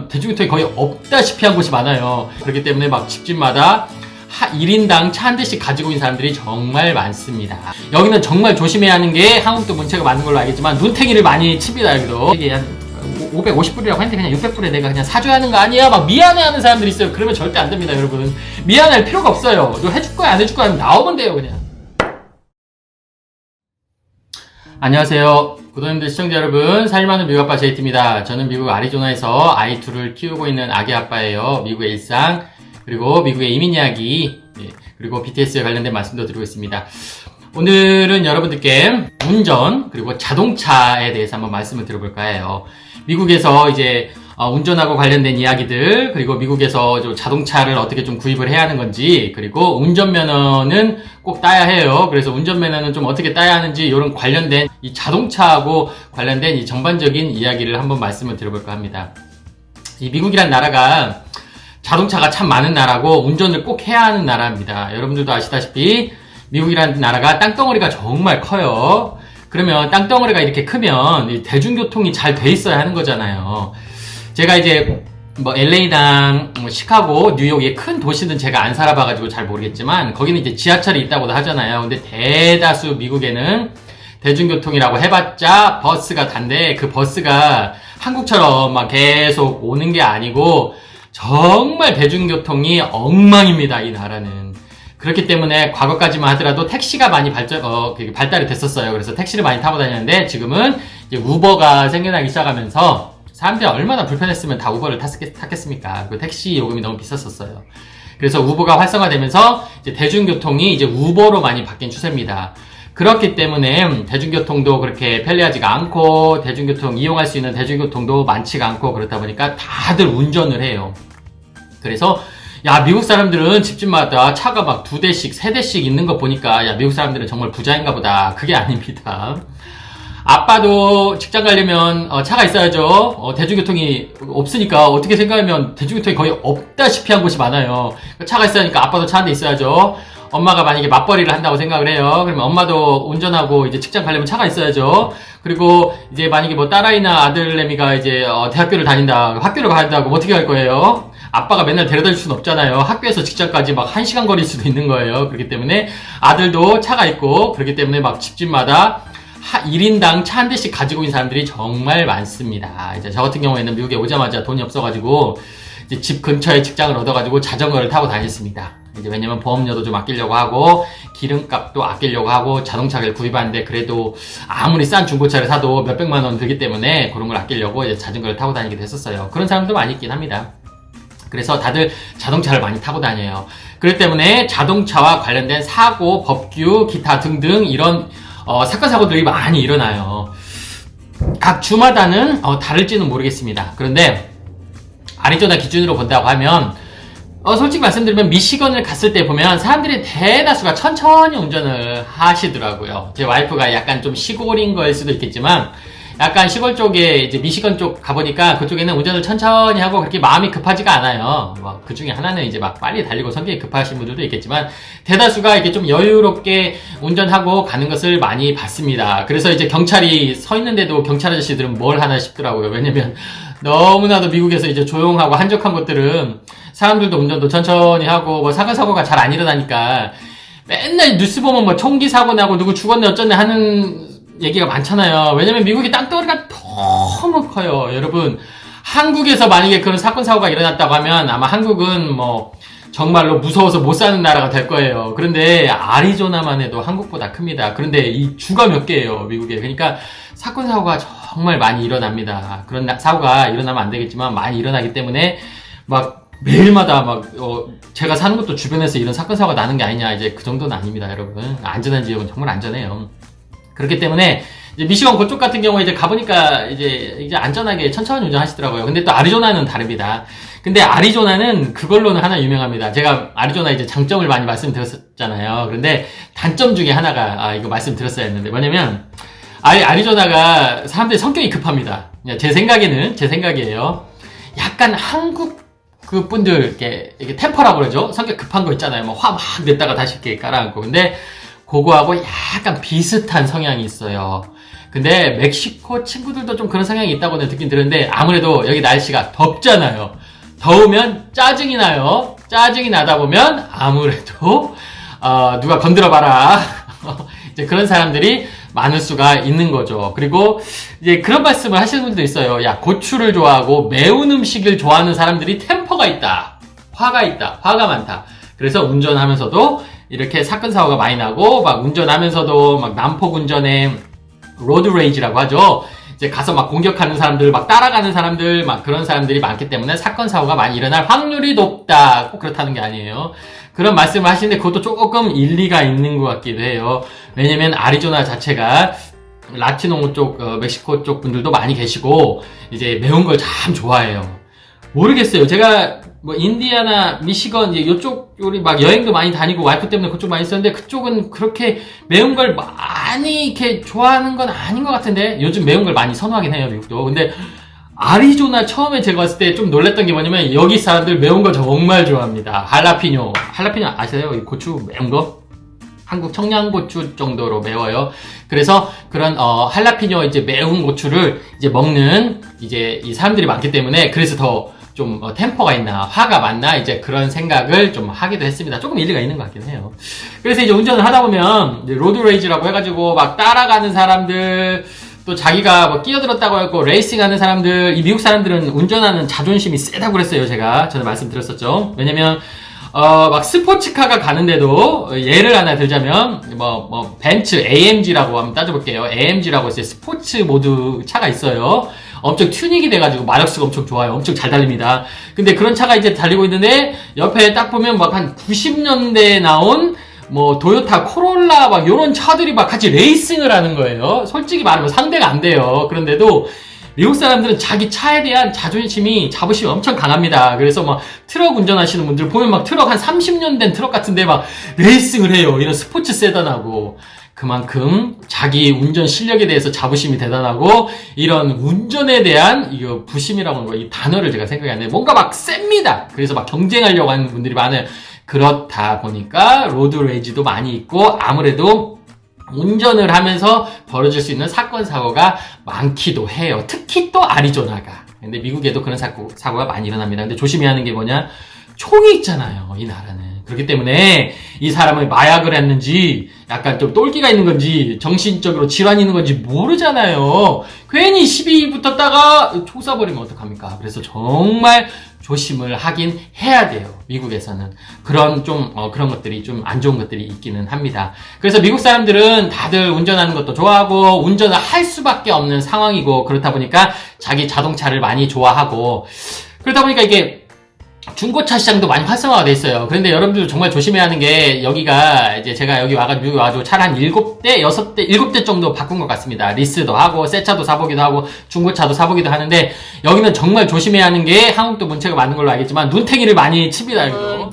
대중교통이 거의 없다시피 한 곳이 많아요. 그렇기 때문에 막 집집마다 1인당 차 한 대씩 가지고 있는 사람들이 정말 많습니다. 여기는 정말 조심해야 하는 게 한국도 문체가 많은 걸로 알겠지만 눈탱이를 많이 칩니다. 여기도 이게 한 550불이라고 했는데 그냥 600불에 내가 그냥 사줘야 하는 거 아니야? 막 미안해하는 사람들이 있어요. 그러면 절대 안 됩니다, 여러분. 미안할 필요가 없어요. 너 해줄 거야 안 해줄 거야 하면 나오면 돼요, 그냥. 안녕하세요. 구독자님들, 시청자 여러분, 살만한 미국 아빠 JT입니다. 저는 미국 애리조나에서 아이 둘을 키우고 있는 아기 아빠예요. 미국의 일상, 그리고 미국의 이민 이야기, 그리고 BTS에 관련된 말씀도 드리고 있습니다. 오늘은 여러분들께 운전, 그리고 자동차에 대해서 한번 말씀을 드려볼까 해요. 미국에서 이제 운전하고 관련된 이야기들, 그리고 미국에서 자동차를 어떻게 좀 구입을 해야 하는 건지, 그리고 운전면허는 꼭 따야 해요. 그래서 운전면허는 좀 어떻게 따야 하는지, 이런 관련된 이 자동차하고 관련된 이 전반적인 이야기를 한번 말씀을 드려볼까 합니다. 이 미국이란 나라가 자동차가 참 많은 나라고 운전을 꼭 해야 하는 나라입니다. 여러분들도 아시다시피 미국이라는 나라가 땅덩어리가 정말 커요. 그러면 땅덩어리가 이렇게 크면 대중교통이 잘 돼 있어야 하는 거잖아요. 제가 이제 LA랑 시카고, 뉴욕의 큰 도시는 제가 안 살아봐가지고 잘 모르겠지만 거기는 이제 지하철이 있다고도 하잖아요. 근데 대다수 미국에는 대중교통이라고 해봤자 버스가 단데 그 버스가 한국처럼 막 계속 오는 게 아니고 정말 대중교통이 엉망입니다, 이 나라는. 그렇기 때문에 과거까지만 하더라도 택시가 많이 발달이 됐었어요. 그래서 택시를 많이 타고 다녔는데 지금은 이제 우버가 생겨나기 시작하면서 사람들이 얼마나 불편했으면 다 우버를 탔겠습니까? 그 택시 요금이 너무 비쌌었어요. 그래서 우버가 활성화되면서 이제 대중교통이 이제 우버로 많이 바뀐 추세입니다. 그렇기 때문에 대중교통도 그렇게 편리하지가 않고 대중교통 이용할 수 있는 대중교통도 많지가 않고 그렇다 보니까 다들 운전을 해요. 그래서 야, 미국 사람들은 집집마다 차가 막 2대씩, 3대씩 있는 거 보니까 야, 미국 사람들은 정말 부자인가 보다. 그게 아닙니다. 아빠도 직장 가려면 차가 있어야죠. 대중교통이 없으니까 어떻게 생각하면 대중교통이 거의 없다시피 한 곳이 많아요. 차가 있으니까 아빠도 차 한 대 있어야죠. 엄마가 만약에 맞벌이를 한다고 생각을 해요. 그러면 엄마도 운전하고 이제 직장 가려면 차가 있어야죠. 그리고 이제 만약에 딸아이나 아들내미가 이제 대학교를 다닌다, 학교를 가야 고 어떻게 할 거예요? 아빠가 맨날 데려다 줄 수는 없잖아요. 학교에서 직장까지 막 1시간 거리일 수도 있는 거예요. 그렇기 때문에 아들도 차가 있고, 그렇기 때문에 막 집집마다 1인당 차 한 대씩 가지고 있는 사람들이 정말 많습니다. 이제 저 같은 경우에는 미국에 오자마자 돈이 없어가지고 이제 집 근처에 직장을 얻어가지고 자전거를 타고 다녔습니다. 이제 왜냐면 보험료도 좀 아끼려고 하고 기름값도 아끼려고 하고 자동차를 구입하는데 그래도 아무리 싼 중고차를 사도 몇백만 원 들기 때문에 그런 걸 아끼려고 이제 자전거를 타고 다니게 됐었어요. 그런 사람도 많이 있긴 합니다. 그래서 다들 자동차를 많이 타고 다녀요. 그렇기 때문에 자동차와 관련된 사고, 법규, 기타 등등 이런 사건, 사고들이 많이 일어나요. 각 주마다는 다를지는 모르겠습니다. 그런데 애리조나 기준으로 본다고 하면 솔직히 말씀드리면 미시건을 갔을 때 보면 사람들이 대다수가 천천히 운전을 하시더라고요. 제 와이프가 약간 좀 시골인 거일 수도 있겠지만 약간 시골 쪽에 이제 미시건 쪽 가보니까 그쪽에는 운전을 천천히 하고 그렇게 마음이 급하지가 않아요. 그 중에 하나는 이제 막 빨리 달리고 성격이 급하신 분들도 있겠지만 대다수가 이렇게 좀 여유롭게 운전하고 가는 것을 많이 봤습니다. 그래서 이제 경찰이 서 있는데도 경찰 아저씨들은 뭘 하나 싶더라고요. 왜냐면 너무나도 미국에서 이제 조용하고 한적한 곳들은 사람들도 운전도 천천히 하고 사건 사고가 잘 안 일어나니까 맨날 뉴스 보면 총기 사고 나고 누구 죽었네 어쩌네 하는 얘기가 많잖아요. 왜냐면 미국이 땅덩어리가 너무 커요. 여러분, 한국에서 만약에 그런 사건 사고가 일어났다고 하면 아마 한국은 정말로 무서워서 못 사는 나라가 될 거예요. 그런데 애리조나만 해도 한국보다 큽니다. 그런데 이 주가 몇 개예요, 미국에. 그러니까 사건 사고가 정말 많이 일어납니다. 그런 사고가 일어나면 안 되겠지만 많이 일어나기 때문에 매일마다 제가 사는 것도 주변에서 이런 사건 사고가 나는 게 아니냐, 이제 그 정도는 아닙니다, 여러분. 안전한 지역은 정말 안전해요. 그렇기 때문에 이제 미시건 그쪽 같은 경우에 이제 가보니까 이제 안전하게 천천히 운전하시더라고요. 근데 또 애리조나는 다릅니다. 근데 애리조나는 그걸로는 하나 유명합니다. 제가 애리조나 이제 장점을 많이 말씀드렸었잖아요. 그런데 단점 중에 하나가 이거 말씀드렸어야 했는데 뭐냐면 애리조나가 사람들이 성격이 급합니다. 제 생각이에요. 약간 한국 그 분들 이렇게 템퍼라고 그러죠. 성격 급한 거 있잖아요. 화 막 냈다가 다시 이렇게 깔아앉고. 근데 그거하고 약간 비슷한 성향이 있어요. 근데 멕시코 친구들도 좀 그런 성향이 있다고 듣긴 들었는데 아무래도 여기 날씨가 덥잖아요. 더우면 짜증이 나요. 짜증이 나다 보면 아무래도 누가 건드려봐라 이제 그런 사람들이 많을 수가 있는 거죠. 그리고 이제 그런 말씀을 하시는 분도 있어요. 야, 고추를 좋아하고 매운 음식을 좋아하는 사람들이 템퍼가 있다. 화가 있다. 화가 많다. 그래서 운전하면서도 이렇게 사건 사고가 많이 나고 막 운전하면서도 막 난폭 운전에 로드 레이지라고 하죠. 이제 가서 막 공격하는 사람들, 막 따라가는 사람들, 막 그런 사람들이 많기 때문에 사건 사고가 많이 일어날 확률이 높다. 꼭 그렇다는 게 아니에요. 그런 말씀을 하시는데 그것도 조금 일리가 있는 것 같기도 해요. 왜냐면 아리조나 자체가 라티노 쪽, 멕시코 쪽 분들도 많이 계시고 이제 매운 걸 참 좋아해요. 모르겠어요. 제가 뭐 인디아나, 미시건 이제 요쪽 우리 막 여행도 많이 다니고 와이프 때문에 그쪽 많이 있었는데 그쪽은 그렇게 매운 걸 많이 이렇게 좋아하는 건 아닌 것 같은데 요즘 매운 걸 많이 선호하긴 해요, 미국도. 근데 아리조나 처음에 제가 왔을 때 좀 놀랬던 게 뭐냐면 여기 사람들 매운 거 정말 좋아합니다. 할라피뇨 아세요? 이 고추 매운 거? 한국 청양고추 정도로 매워요. 그래서 그런 할라피뇨 이제 매운 고추를 이제 먹는 이제 이 사람들이 많기 때문에 그래서 더 좀 템포가 있나 화가 많나 이제 그런 생각을 좀 하기도 했습니다. 조금 일리가 있는 것 같긴 해요. 그래서 이제 운전을 하다 보면 이제 로드 레이지라고 해가지고 막 따라가는 사람들 또 자기가 뭐 끼어들었다고 했고 레이싱하는 사람들 이 미국 사람들은 운전하는 자존심이 세다고 그랬어요. 제가 전에 말씀드렸었죠. 왜냐면 막 스포츠카가 가는데도 예를 하나 들자면 벤츠 AMG라고 한번 따져볼게요. AMG라고 이제 스포츠 모드 차가 있어요. 엄청 튜닝이 돼가지고 마력수가 엄청 좋아요. 엄청 잘 달립니다. 근데 그런 차가 이제 달리고 있는데 옆에 딱 보면 막 한 90년대에 나온 뭐 도요타 코롤라 막 요런 차들이 막 같이 레이싱을 하는 거예요. 솔직히 말하면 상대가 안 돼요. 그런데도 미국 사람들은 자기 차에 대한 자존심이 자부심이 엄청 강합니다. 그래서 막 트럭 운전하시는 분들 보면 막 트럭 한 30년 된 트럭 같은데 막 레이싱을 해요. 이런 스포츠 세단하고. 그만큼 자기 운전 실력에 대해서 자부심이 대단하고 이런 운전에 대한 이거 부심이라고 하는 거 이 단어를 제가 생각이 안 나요. 뭔가 막 셉니다. 그래서 막 경쟁하려고 하는 분들이 많아요. 그렇다 보니까 로드 레이지도 많이 있고 아무래도 운전을 하면서 벌어질 수 있는 사건 사고가 많기도 해요. 특히 또 아리조나가. 근데 미국에도 그런 사고가 많이 일어납니다. 근데 조심해야 하는 게 뭐냐? 총이 있잖아요. 이 나라는. 그렇기 때문에 이 사람이 마약을 했는지 약간 좀 똘끼가 있는 건지 정신적으로 질환이 있는 건지 모르잖아요. 괜히 시비 붙었다가 총 쏴버리면 어떡합니까? 그래서 정말 조심을 하긴 해야 돼요. 미국에서는. 그런 것들이 좀 안 좋은 것들이 있기는 합니다. 그래서 미국 사람들은 다들 운전하는 것도 좋아하고 운전을 할 수밖에 없는 상황이고 그렇다 보니까 자기 자동차를 많이 좋아하고 그러다 보니까 이게 중고차 시장도 많이 활성화가 돼 있어요. 그런데 여러분들 정말 조심해야 하는 게 여기가 이제 제가 여기 와가지고 차를 한 7대, 6대, 7대 정도 바꾼 것 같습니다. 리스도 하고 새 차도 사보기도 하고 중고차도 사보기도 하는데 여기는 정말 조심해야 하는 게 한국도 문체가 많은 걸로 알겠지만 눈탱이를 많이 칩니다. 이거.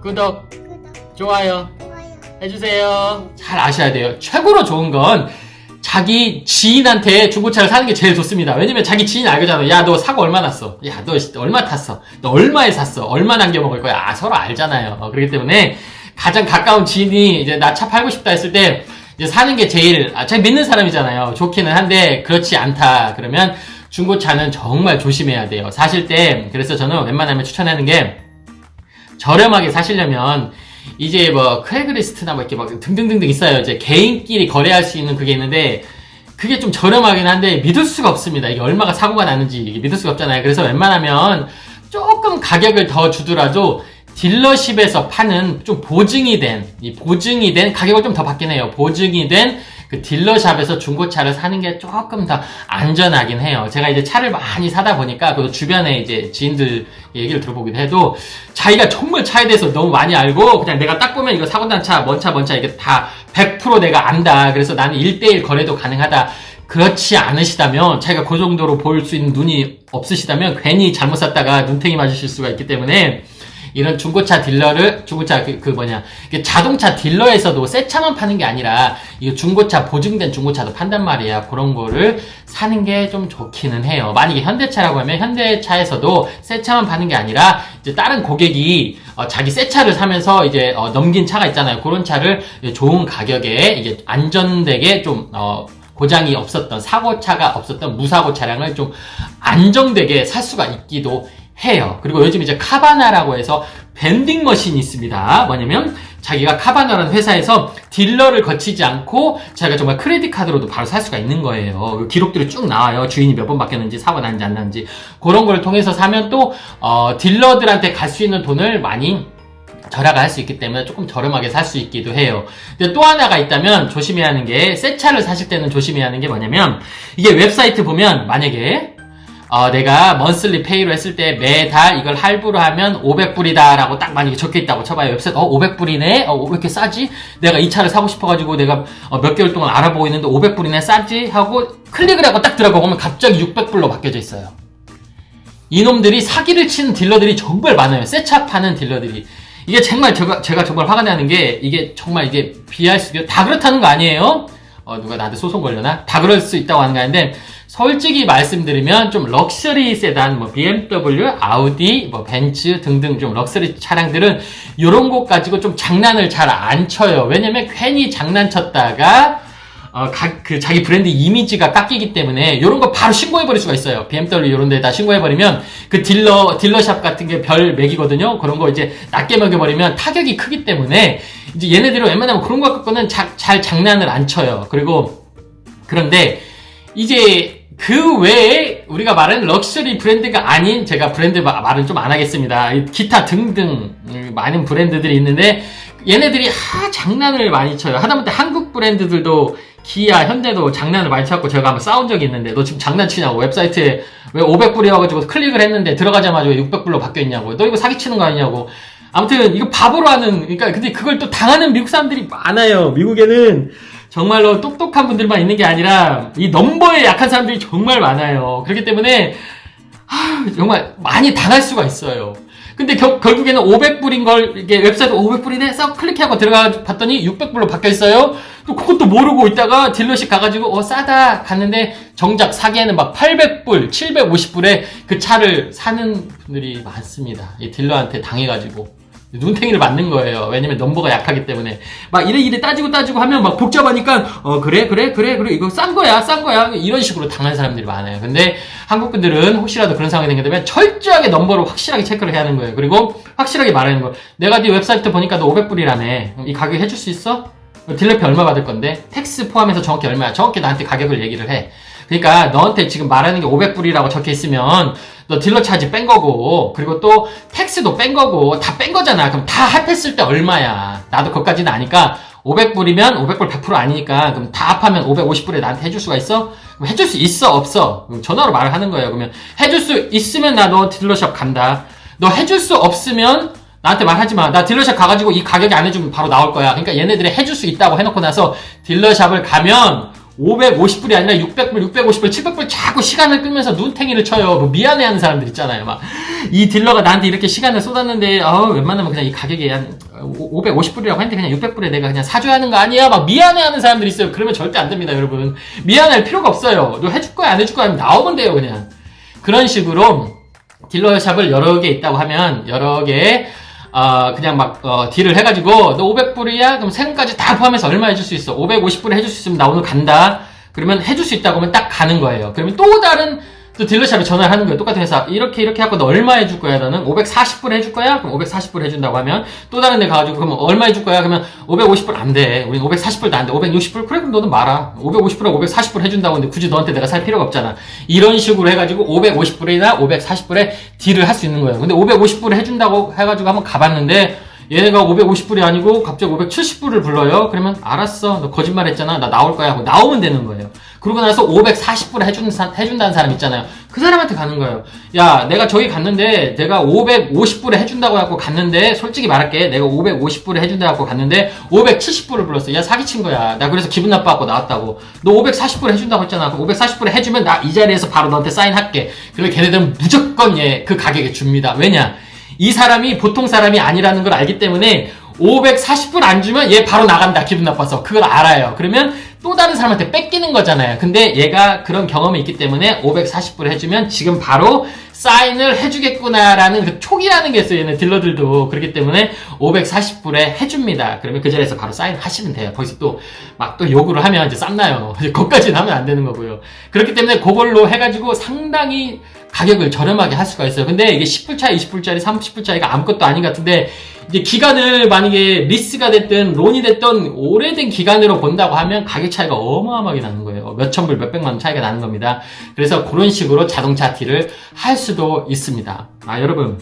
구독, 좋아요 해주세요. 잘 아셔야 돼요. 최고로 좋은 건 자기 지인한테 중고차를 사는 게 제일 좋습니다. 왜냐면 자기 지인 알잖아. 야, 너 사고 얼마 났어? 야, 너 얼마 탔어? 너 얼마에 샀어? 얼마 남겨 먹을 거야? 서로 알잖아요. 그렇기 때문에 가장 가까운 지인이 이제 나 차 팔고 싶다 했을 때 이제 사는 게 제일 믿는 사람이잖아요. 좋기는 한데 그렇지 않다. 그러면 중고차는 정말 조심해야 돼요. 사실 때 그래서 저는 웬만하면 추천하는 게 저렴하게 사시려면 이제 뭐 크레그리스트나 뭐 이렇게 막 등등등등 있어요. 이제 개인끼리 거래할 수 있는 그게 있는데 그게 좀 저렴하긴 한데 믿을 수가 없습니다. 이게 얼마가 사고가 나는지 이게 믿을 수가 없잖아요. 그래서 웬만하면 조금 가격을 더 주더라도 딜러십에서 파는 좀 보증이 된 가격을 좀 더 받긴 해요. 보증이 된 그 딜러샵에서 중고차를 사는 게 조금 더 안전하긴 해요. 제가 이제 차를 많이 사다 보니까 그 주변에 이제 지인들 얘기를 들어보기도 해도 자기가 정말 차에 대해서 너무 많이 알고 그냥 내가 딱 보면 이거 사고 난 차, 뭔 차 이게 다 100% 내가 안다. 그래서 나는 1대1 거래도 가능하다. 그렇지 않으시다면 자기가 그 정도로 볼 수 있는 눈이 없으시다면 괜히 잘못 샀다가 눈탱이 맞으실 수가 있기 때문에 이런 중고차 딜러를, 중고차 자동차 딜러에서도 새 차만 파는 게 아니라 이 중고차, 보증된 중고차도 판단 말이야. 그런 거를 사는 게 좀 좋기는 해요. 만약에 현대차라고 하면 현대차에서도 새 차만 파는 게 아니라 이제 다른 고객이 자기 새 차를 사면서 이제 넘긴 차가 있잖아요. 그런 차를 좋은 가격에 이게 안전되게 좀 고장이 없었던, 사고차가 없었던 무사고 차량을 좀 안정되게 살 수가 있기도 해요. 그리고 요즘 이제 카바나라고 해서 밴딩 머신이 있습니다. 뭐냐면 자기가 카바나라는 회사에서 딜러를 거치지 않고 자기가 정말 크레딧 카드로도 바로 살 수가 있는 거예요. 그 기록들이 쭉 나와요. 주인이 몇 번 바뀌었는지, 사고 났는지 안 났는지. 그런 걸 통해서 사면 또 딜러들한테 갈 수 있는 돈을 많이 절약을 할 수 있기 때문에 조금 저렴하게 살 수 있기도 해요. 근데 또 하나가 있다면 조심해야 하는 게, 새 차를 사실 때는 조심해야 하는 게 뭐냐면, 이게 웹사이트 보면 만약에 내가 먼슬리 페이로 했을 때 매달 이걸 할부로 하면 500불이다 라고 딱 만약에 적혀있다고 쳐봐요. 웹사이트 500불이네? 왜 이렇게 싸지? 내가 이 차를 사고 싶어가지고 내가 몇 개월 동안 알아보고 있는데 500불이네 싸지? 하고 클릭을 하고 딱 들어가 보면 갑자기 600불로 바뀌어져 있어요. 이놈들이 사기를 치는 딜러들이 정말 많아요. 새 차 파는 딜러들이. 이게 정말 제가 정말 화가 나는 게, 이게 정말 이게 비할 수, 다 그렇다는 거 아니에요? 누가 나한테 소송 걸려나? 다 그럴 수 있다고 하는 거 아닌데, 솔직히 말씀드리면 좀 럭셔리 세단, BMW, 아우디, 벤츠 등등 좀 럭셔리 차량들은 요런 것 가지고 좀 장난을 잘 안 쳐요. 왜냐면 괜히 장난쳤다가 자기 브랜드 이미지가 깎이기 때문에 요런 거 바로 신고해버릴 수가 있어요. BMW 요런 데다 신고해버리면 그 딜러샵 같은 게 별 맥이거든요. 그런 거 이제 낮게 먹여버리면 타격이 크기 때문에 이제 얘네들은 웬만하면 그런 거 갖고는 잘 장난을 안 쳐요. 그런데 이제 그 외에 우리가 말하는 럭셔리 브랜드가 아닌, 제가 브랜드 말은 좀 안 하겠습니다. 기타 등등 많은 브랜드들이 있는데 얘네들이 장난을 많이 쳐요. 하다못해 한국 브랜드들도 기아, 현대도 장난을 많이 쳐갖고 제가 한번 싸운 적이 있는데, 너 지금 장난치냐고, 웹사이트에 왜 500불이어가지고 클릭을 했는데 들어가자마자 왜 600불로 바뀌어있냐고, 너 이거 사기치는 거 아니냐고. 아무튼 이거 바보로 하는, 그러니까 근데 그걸 또 당하는 미국 사람들이 많아요. 미국에는 정말로 똑똑한 분들만 있는 게 아니라 이 넘버에 약한 사람들이 정말 많아요. 그렇기 때문에 정말 많이 당할 수가 있어요. 근데 결국에는 500불인 걸, 이게 웹사이트 500불이네? 싹 클릭하고 들어가 봤더니 600불로 바뀌어있어요? 또 그것도 모르고 있다가 딜러십 가가지고, 싸다! 갔는데 정작 사기에는 막 800불, 750불에 그 차를 사는 분들이 많습니다. 이 딜러한테 당해가지고. 눈탱이를 맞는 거예요. 왜냐면 넘버가 약하기 때문에. 막 이래 따지고 하면 막 복잡하니까, 그래. 이거 싼 거야. 이런 식으로 당한 사람들이 많아요. 근데 한국 분들은 혹시라도 그런 상황이 생기면 철저하게 넘버를 확실하게 체크를 해야 하는 거예요. 그리고 확실하게 말하는 거예요. 내가 네 웹사이트 보니까 너 500불이라며. 이 가격 해줄 수 있어? 딜러비 얼마 받을 건데? 텍스 포함해서 정확히 얼마야? 정확히 나한테 가격을 얘기를 해. 그러니까 너한테 지금 말하는 게 500불이라고 적혀 있으면 너 딜러 차지 뺀 거고, 그리고 또 텍스도 뺀 거고, 다 뺀 거잖아. 그럼 다 합했을 때 얼마야? 나도 그것까지는 아니까 500불이면 500불 100% 아니니까, 그럼 다 합하면 550불에 나한테 해줄 수가 있어? 그럼 해줄 수 있어? 없어? 그럼 전화로 말을 하는 거예요. 그러면 해줄 수 있으면 나 너 딜러샵 간다. 너 해줄 수 없으면 나한테 말하지 마. 나 딜러샵 가가지고 이 가격이 안 해주면 바로 나올 거야. 그러니까 얘네들이 해줄 수 있다고 해놓고 나서 딜러샵을 가면 550불이 아니라 600불, 650불, 700불 자꾸 시간을 끌면서 눈탱이를 쳐요. 미안해하는 사람들 있잖아요. 막 이 딜러가 나한테 이렇게 시간을 쏟았는데 웬만하면 그냥 이 가격이 한 550불이라고 했는데 그냥 600불에 내가 그냥 사줘야 하는 거 아니야? 막 미안해하는 사람들이 있어요. 그러면 절대 안 됩니다, 여러분. 미안할 필요가 없어요. 너 해줄 거야, 안 해줄 거야? 나오면 돼요, 그냥. 그런 식으로 딜러샵을 여러 개 있다고 하면 여러 개 그냥 막 딜을 해가지고 너 500불이야? 그럼 세금까지 다 포함해서 얼마 해줄 수 있어? 550불에 해줄 수 있으면 나 오늘 간다. 그러면 해줄 수 있다고 하면 딱 가는 거예요. 그러면 또 다른 또 딜러샵에 전화를 하는 거예요. 똑같은 회사. 이렇게 하고 너 얼마 해줄 거야? 너는 540불 해줄 거야? 그럼 540불 해준다고 하면 또 다른 데 가가지고 그러면 얼마 해줄 거야? 그러면 550불 안 돼. 우린 540불도 안 돼. 560불? 그래 그럼 너는 말아. 550불에 540불 해준다고 하는데 굳이 너한테 내가 살 필요가 없잖아. 이런 식으로 해가지고 550불이나 540불에 딜을 할 수 있는 거예요. 근데 550불을 해준다고 해가지고 한번 가봤는데 얘네가 550불이 아니고 갑자기 570불을 불러요. 그러면 알았어. 너 거짓말 했잖아. 나 나올 거야 하고 나오면 되는 거예요. 그러고 나서 540불 해준다는 사람 있잖아요. 그 사람한테 가는 거예요. 야, 내가 저기 갔는데 내가 550불에 해준다고 해갖고 갔는데 솔직히 말할게. 내가 550불에 해준다고 해갖고 갔는데 570불을 불렀어. 야, 사기친 거야. 나 그래서 기분 나빠갖고 나왔다고. 너 540불에 해준다고 했잖아. 그럼 540불에 해주면 나 이 자리에서 바로 너한테 사인할게. 그리고 걔네들은 무조건 그 가격에 줍니다. 왜냐? 이 사람이 보통 사람이 아니라는 걸 알기 때문에 540불 안 주면 얘 바로 나간다. 기분 나빠서. 그걸 알아요. 그러면 또 다른 사람한테 뺏기는 거잖아요. 근데 얘가 그런 경험이 있기 때문에 540불 해주면 지금 바로 사인을 해주겠구나라는 그 촉이라는 게 있어요. 얘는 딜러들도. 그렇기 때문에 540불에 해줍니다. 그러면 그 자리에서 바로 사인 하시면 돼요. 거기서 또 막 또 요구를 하면 이제 쌈나요. 거기까지는 하면 안 되는 거고요. 그렇기 때문에 그걸로 해가지고 상당히 가격을 저렴하게 할 수가 있어요. 근데 이게 10불 차이, 20불짜리, 30불 차이가 아무것도 아닌 것 같은데 이제 기간을 만약에 리스가 됐든 론이 됐든 오래된 기간으로 본다고 하면 가격 차이가 어마어마하게 나는 거예요. 몇천 불, 몇백만 원 차이가 나는 겁니다. 그래서 그런 식으로 자동차 딜을 할 수도 있습니다. 아, 여러분.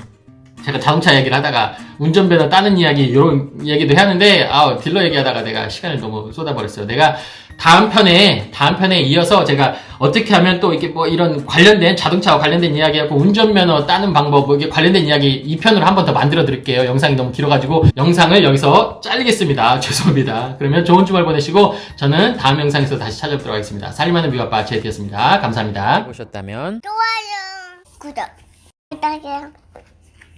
제가 자동차 얘기를 하다가 운전면허 따는 이야기, 이런 얘기도 하는데, 딜러 얘기하다가 내가 시간을 너무 쏟아버렸어요. 내가 다음 편에 이어서 제가 어떻게 하면 또 이렇게 뭐 이런 관련된, 자동차와 관련된 이야기하고 운전면허 따는 방법, 뭐 이게 관련된 이야기 2편으로 한 번 더 만들어 드릴게요. 영상이 너무 길어가지고 영상을 여기서 잘리겠습니다. 죄송합니다. 그러면 좋은 주말 보내시고, 저는 다음 영상에서 다시 찾아뵙도록 하겠습니다. 살림하는 미국아빠 제이였습니다. 감사합니다. 보셨다면 좋아요, 구독 부탁해요.